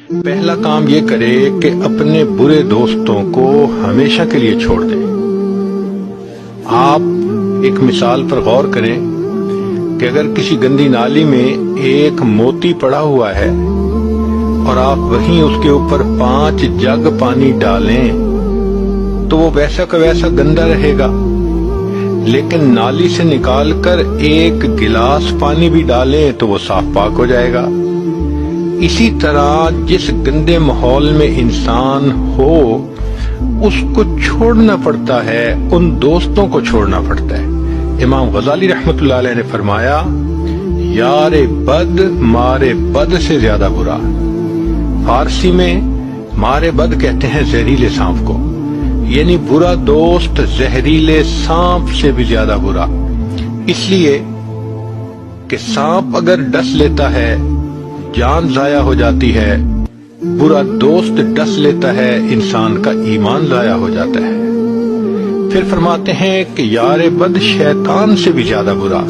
پہلا کام یہ کرے کہ اپنے برے دوستوں کو ہمیشہ کے لیے چھوڑ دے۔ آپ ایک مثال پر غور کریں کہ اگر کسی گندی نالی میں ایک موتی پڑا ہوا ہے اور آپ وہیں اس کے اوپر 5 جگ پانی ڈالیں تو وہ ویسا کا ویسا گندا رہے گا، لیکن نالی سے نکال کر 1 گلاس پانی بھی ڈالیں تو وہ صاف پاک ہو جائے گا۔ اسی طرح جس گندے ماحول میں انسان ہو اس کو چھوڑنا پڑتا ہے، ان دوستوں کو چھوڑنا پڑتا ہے۔ امام غزالی رحمۃ اللہ علیہ نے فرمایا، یار بد مارے بد سے زیادہ برا۔ فارسی میں مارے بد کہتے ہیں زہریلے سانپ کو، یعنی برا دوست زہریلے سانپ سے بھی زیادہ برا، اس لیے کہ سانپ اگر ڈس لیتا ہے جان ضائع ہو جاتی ہے، برا دوست ڈس لیتا ہے انسان کا ایمان ضائع ہو جاتا ہے۔ پھر فرماتے ہیں کہ یار بد شیطان سے بھی زیادہ برا۔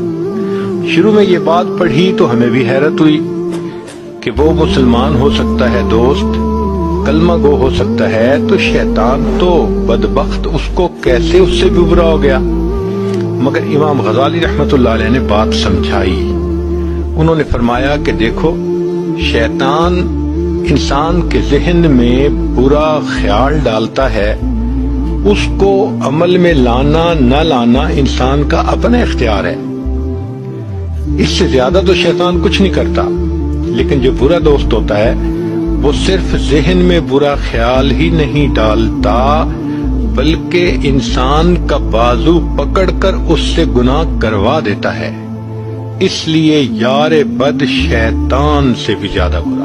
شروع میں یہ بات پڑھی تو ہمیں بھی حیرت ہوئی کہ وہ مسلمان ہو سکتا ہے دوست، کلمہ گو ہو سکتا ہے، تو شیطان تو بدبخت اس کو کیسے اس سے بھی برا ہو گیا؟ مگر امام غزالی رحمۃ اللہ علیہ نے بات سمجھائی۔ انہوں نے فرمایا کہ دیکھو، شیطان انسان کے ذہن میں برا خیال ڈالتا ہے، اس کو عمل میں لانا نہ لانا انسان کا اپنا اختیار ہے، اس سے زیادہ تو شیطان کچھ نہیں کرتا۔ لیکن جو برا دوست ہوتا ہے وہ صرف ذہن میں برا خیال ہی نہیں ڈالتا، بلکہ انسان کا بازو پکڑ کر اس سے گناہ کروا دیتا ہے۔ اس لیے یار بد شیطان سے بھی زیادہ برا۔